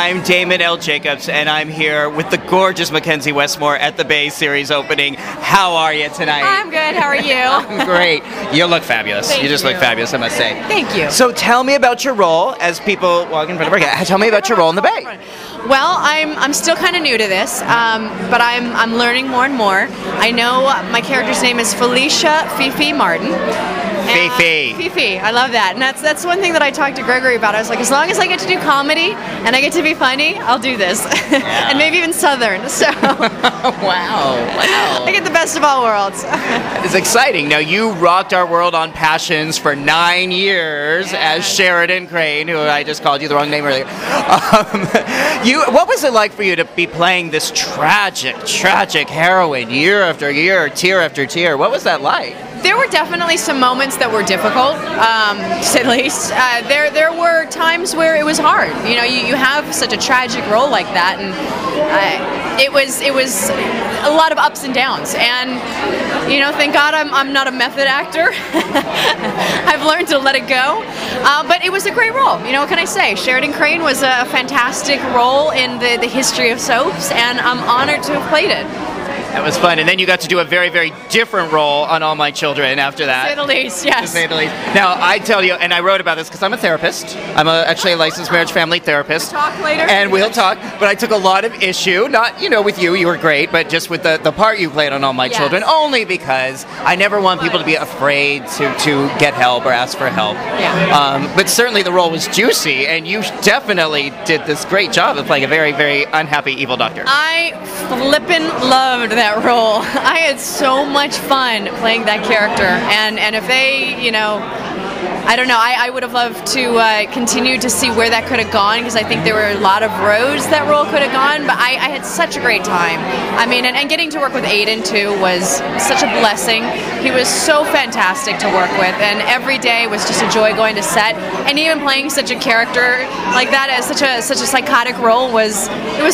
I'm Damon L. Jacobs, and I'm here with the gorgeous McKenzie Westmore at the Bay series opening. How are you tonight? I'm good. How are you? I'm great. You look fabulous. Thank you just look fabulous, I must say. Thank you. So tell me about your role as people walk in front of the Tell me about your role in the Bay. Well, I'm still kind of new to this, but I'm learning more and more. I know my character's name is Felicia Fifi Martin. Fifi. I love that. And that's one thing that I talked to Gregory about. I was like, as long as I get to do comedy and I get to be funny, I'll do this. Yeah. And maybe even Southern. So wow. I get the best of all worlds. It's exciting. Now, you rocked our world on Passions for 9 years as Sheridan Crane, who I just called you the wrong name earlier. What was it like for you to be playing this tragic heroine year after year, tear after tear? What was that like? There were definitely some moments that were difficult, to say the least. There were times where it was hard. You know, you have such a tragic role like that, and it was a lot of ups and downs. And you know, thank God I'm not a method actor. I've learned to let it go. But it was a great role. You know, what can I say? Sheridan Crane was a fantastic role in the history of soaps, and I'm honored to have played it. That was fun. And then you got to do a very, very different role on All My Children after that. To say the least, yes. To say the least. Now, I tell you, and I wrote about this because I'm a therapist. I'm actually a licensed marriage family therapist. We'll talk later. And we'll talk. But I took a lot of issue, not, with you were great, but just with the part you played on All My Children, only because I never want people to be afraid to get help or ask for help. Yeah. But certainly the role was juicy, and you definitely did this great job of playing a very, very unhappy evil doctor. I flippin' loved that role. I had so much fun playing that character, and if they, I don't know, I would have loved to continue to see where that could have gone, because I think there were a lot of roads that role could have gone, but I had such a great time. I mean, and getting to work with Aiden too was such a blessing. He was so fantastic to work with, and every day was just a joy going to set, and even playing such a character like that as such a psychotic role was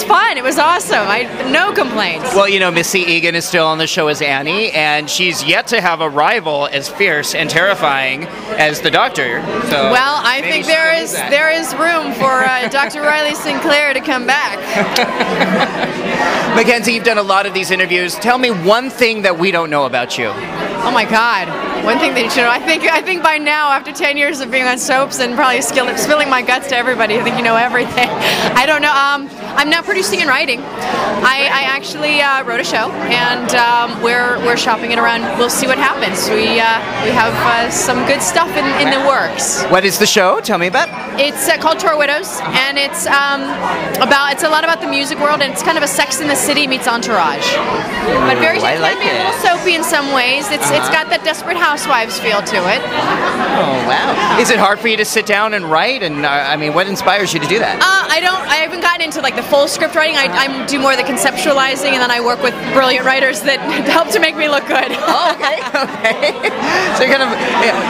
fun. It was awesome. No complaints. Well, Missy Egan is still on the show as Annie, and she's yet to have a rival as fierce and terrifying as the Doctor. So well, I think there is room for Dr. Riley Sinclair to come back. McKenzie, you've done a lot of these interviews. Tell me one thing that we don't know about you. Oh my God. One thing that you should know. I think by now, after 10 years of being on soaps and probably spilling my guts to everybody, I think you know everything. I don't know. I'm not producing and writing. I actually wrote a show, and we're shopping it around. We'll see what happens. We have some good stuff in the works. What is the show? Tell me about. It's called Tour Widows, and it's a lot about the music world, and it's kind of a Sex in the City meets Entourage, but very a little soapy in some ways. It's got that Desperate Housewives feel to it. Oh wow! Is it hard for you to sit down and write? And what inspires you to do that? I haven't gotten into like the full script writing. I do more of the conceptualizing, and then I work with brilliant writers that help to make me look good. Oh, okay. So you're kind of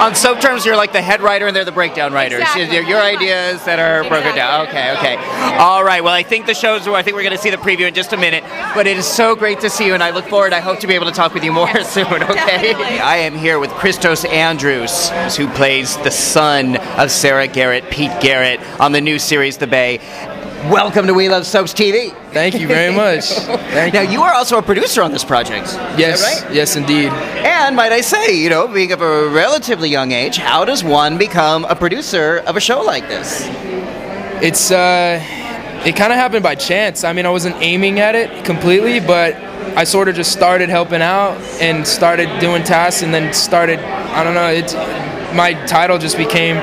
on soap terms, you're like the head writer, and they're the breakdown writers. Exactly. Your ideas that are broken down. Okay. All right. Well, I think the show's. I think we're going to see the preview in just a minute. But it is so great to see you, and I look forward. I hope to be able to talk with you more soon. Okay. Definitely. I am here with Kristos Andrews, who plays the son of Sarah Garrett, Pete Garrett, on the new series The Bay. Welcome to We Love Soaps TV. Thank you very much. Thank now, you. you are also a producer on this project. Yes, is that right? Yes, indeed. And might I say, being of a relatively young age, how does one become a producer of a show like this? It kind of happened by chance. I mean, I wasn't aiming at it completely, but I sort of just started helping out and started doing tasks, and then my title just became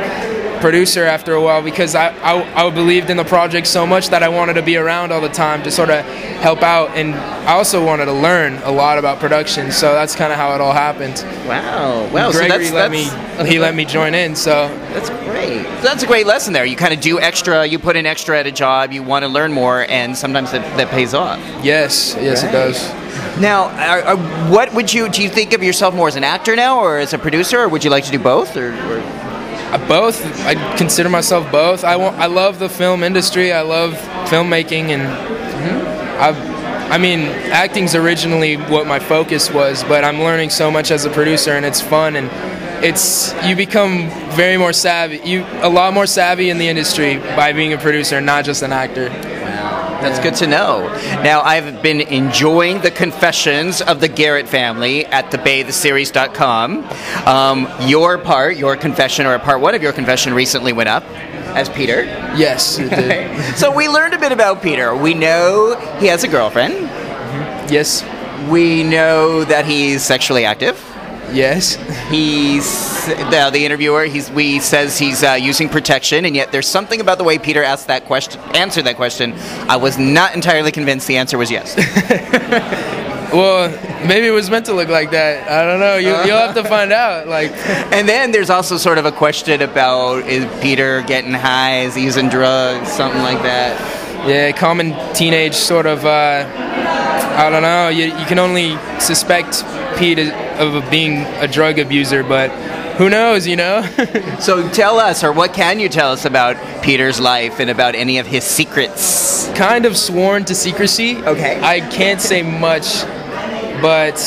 producer after a while, because I believed in the project so much that I wanted to be around all the time to sort of help out, and I also wanted to learn a lot about production, so that's kind of how it all happened. Wow. Gregory let me join in, so that's great. So that's a great lesson there. You kind of do extra, you put in extra at a job, you want to learn more, and sometimes that pays off. Yes, right. It does. Now, do you think of yourself more as an actor now, or as a producer, or would you like to do both, or? Both. I consider myself both. I love the film industry. I love filmmaking, and acting's originally what my focus was, but I'm learning so much as a producer, and it's fun, and you become a lot more savvy in the industry by being a producer, not just an actor. That's good to know. Now, I've been enjoying the confessions of the Garrett family at thebaytheseries.com. Your confession, or a part one of your confession, recently went up as Peter. Yes, it did. So we learned a bit about Peter. We know he has a girlfriend. Mm-hmm. Yes. We know that he's sexually active. Yes. The interviewer says he's using protection, and yet there's something about the way Peter answered that question. I was not entirely convinced the answer was yes. Well, maybe it was meant to look like that. I don't know. You'll have to find out. And then there's also sort of a question about, is Peter getting high? Is he using drugs? Something like that. Yeah, common teenage sort of. I don't know. You can only suspect Pete of being a drug abuser, but who knows, you know? So tell us, or what can you tell us about Peter's life and about any of his secrets? Kind of sworn to secrecy. Okay. I can't say much, but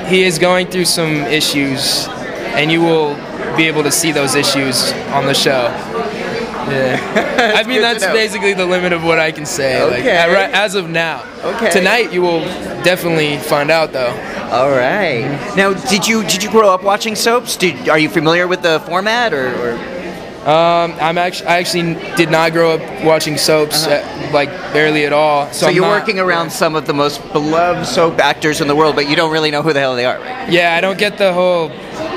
he is going through some issues, and you will be able to see those issues on the show. Yeah. I mean, that's basically the limit of what I can say. Okay. As of now. Okay. Tonight, you will definitely find out, though. All right. Now, did you grow up watching soaps? Are you familiar with the format, or? I actually did not grow up watching soaps, barely at all. So you're working around some of the most beloved soap actors in the world, but you don't really know who the hell they are, right? Yeah, I don't get the whole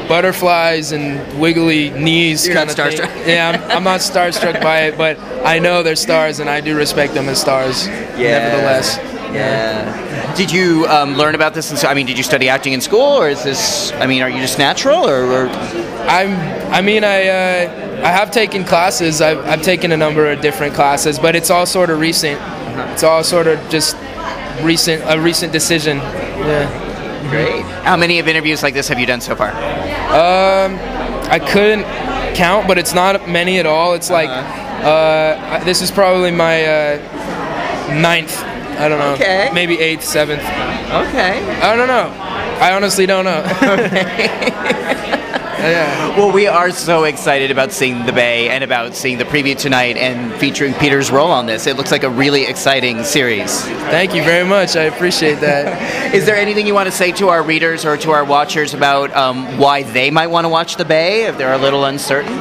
butterflies and wiggly knees kind of starstruck. Yeah, I'm not starstruck by it, but I know they're stars, and I do respect them as stars. Nevertheless. Yeah. Did you learn about this? Did you study acting in school, or is this? Are you just natural, or? I have taken classes. I've taken a number of different classes, but it's all sort of recent. It's all sort of just a recent decision. Yeah. Great. How many of interviews like this have you done so far? I couldn't count, but it's not many at all. It's this is probably my 9th. I don't know. Okay. Maybe 8th, 7th. Okay. I don't know. I honestly don't know. Yeah. Well, we are so excited about seeing The Bay and about seeing the preview tonight and featuring Peter's role on this. It looks like a really exciting series. Thank you very much. I appreciate that. Is there anything you want to say to our readers or to our watchers about why they might want to watch The Bay if they're a little uncertain?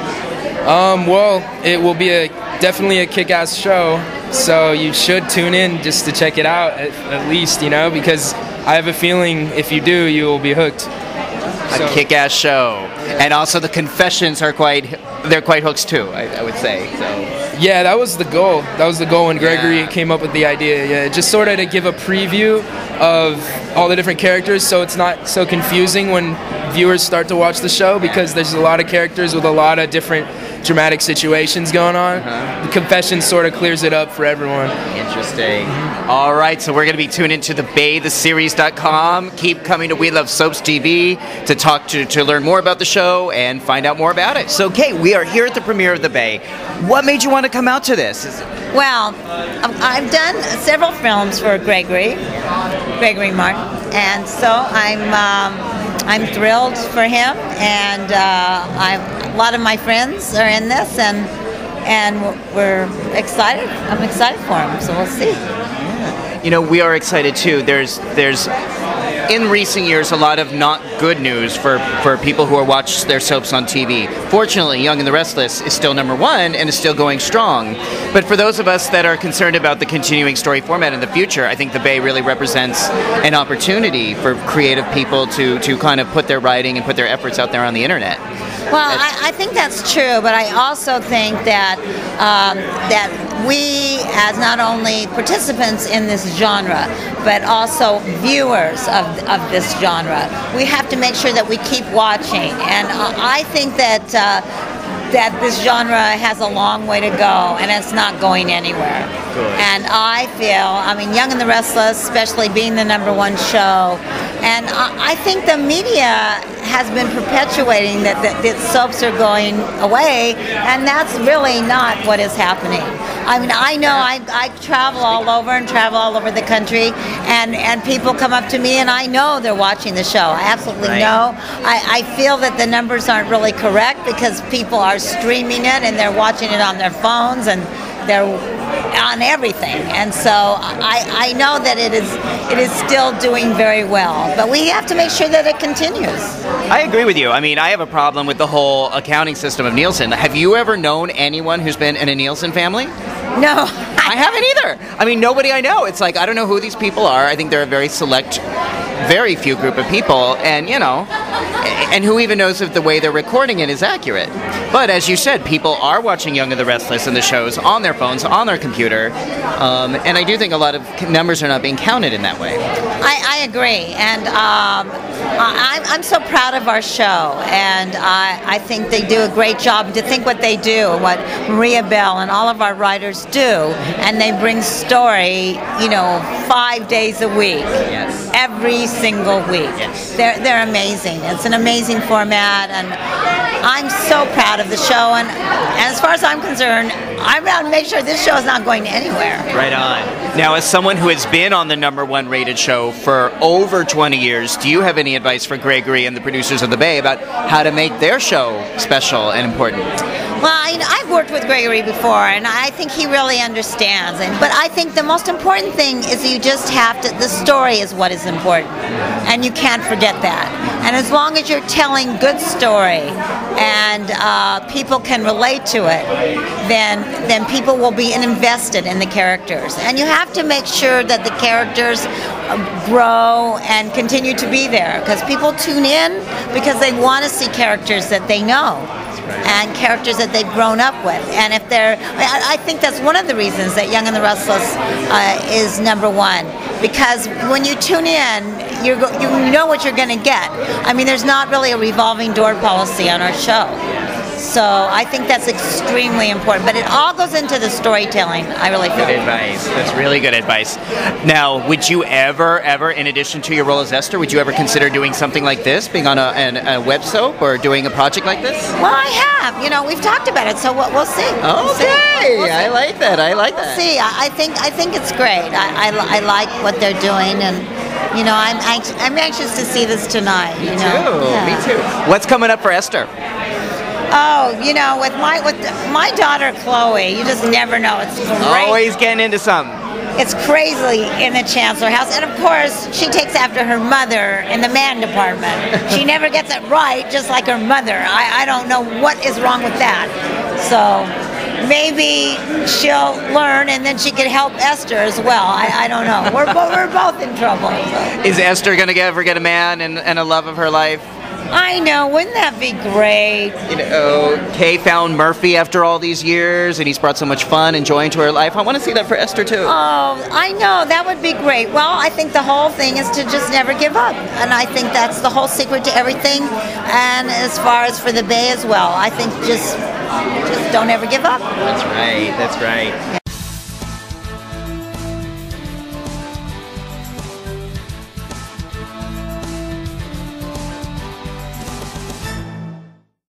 Well, it will be definitely a kick-ass show, so you should tune in just to check it out at least, because I have a feeling if you do, you will be hooked. A kick-ass show. And also the confessions are quite hooks too, I would say. So. Yeah, that was the goal. That was the goal when Gregory came up with the idea. Yeah, just sort of to give a preview of all the different characters, so it's not so confusing when viewers start to watch the show, because there's a lot of characters with a lot of different dramatic situations going on. The confession sort of clears it up for everyone. Interesting. All right, so we're going to be tuned into thebaytheseries.com. Keep coming to We Love Soaps TV to learn more about the show and find out more about it. So, Kate, we are here at the premiere of The Bay. What made you want to come out to this? Well, I've done several films for Gregory Martin, and so I'm thrilled for him, and a lot of my friends are in this, and we're excited. I'm excited for him, so we'll see. Yeah. We are excited too. There's in recent years a lot of not good news for people who watch their soaps on TV. Fortunately, Young and the Restless is still #1 and is still going strong. But for those of us that are concerned about the continuing story format in the future, I think The Bay really represents an opportunity for creative people to kind of put their writing and put their efforts out there on the internet. Well, I think that's true, but I also think that that we, as not only participants in this genre, but also viewers of this genre, we have to make sure that we keep watching. And I think that that this genre has a long way to go, and it's not going anywhere. Good. And I feel, Young and the Restless, especially being the #1 show, And I think the media has been perpetuating that soaps are going away, and that's really not what is happening. I mean, I know I travel all over the country, and people come up to me, and I know they're watching the show. I absolutely know. I feel that the numbers aren't really correct because people are streaming it, and they're watching it on their phones, and they're on everything, and so I know that it is still doing very well, but we have to make sure that it continues. I agree with you. I mean, I have a problem with the whole accounting system of Nielsen. Have you ever known anyone who's been in a Nielsen family? No. I haven't either. I mean, nobody I know. It's like, I don't know who these people are. I think they're a very select, very few group of people, and and who even knows if the way they're recording it is accurate. But as you said, people are watching Young and the Restless and the shows on their phones, on their computer, and I do think a lot of numbers are not being counted in that way. I agree, and I'm so proud of our show, and I think they do a great job. To think what they do, what Maria Bell and all of our writers do, and they bring story, 5 days a week, every single week. Yes. They're amazing. It's an amazing format, and I'm so proud of the show. And as far as I'm concerned, I'm going to make sure this show is not going anywhere. Right on. Now, as someone who has been on the #1 rated show for over 20 years, do you have any advice for Gregory and the producers of The Bay about how to make their show special and important? Well, I've worked with Gregory before, and I think he really understands. But I think the most important thing is you just have to, the story is what is important, and you can't forget that. And as long as you're telling good story and people can relate to it, then people will be invested in the characters. And you have to make sure that the characters grow and continue to be there, because people tune in because they want to see characters that they know. And characters that they've grown up with. And if I think that's one of the reasons that Young and the Restless is #1, because when you tune in, you know what you're going to get. I mean, there's not really a revolving door policy on our show. So I think that's extremely important. But it all goes into the storytelling, I really feel. Good advice. That's really good advice. Now, would you ever, in addition to your role as Esther, would you ever consider doing something like this, being on a web soap or doing a project like this? Well, I have. We've talked about it, so we'll see. Okay. We'll see. I like that. We'll see. I think it's great. I like what they're doing, and I'm anxious to see this tonight. Me too. What's coming up for Esther? Oh, with my daughter Chloe, you just never know. It's great. Always getting into something. It's crazy in the Chancellor House, and of course, she takes after her mother in the man department. She never gets it right, just like her mother. I don't know what is wrong with that. So maybe she'll learn, and then she could help Esther as well. I don't know. We're both in trouble. So. Is Esther going to ever get a man and a love of her life? I know, wouldn't that be great? Kay found Murphy after all these years, and he's brought so much fun and joy into her life. I want to see that for Esther, too. Oh, I know, that would be great. Well, I think the whole thing is to just never give up, and I think that's the whole secret to everything, and as far as for the Bay as well, I think just don't ever give up. That's right. Yeah.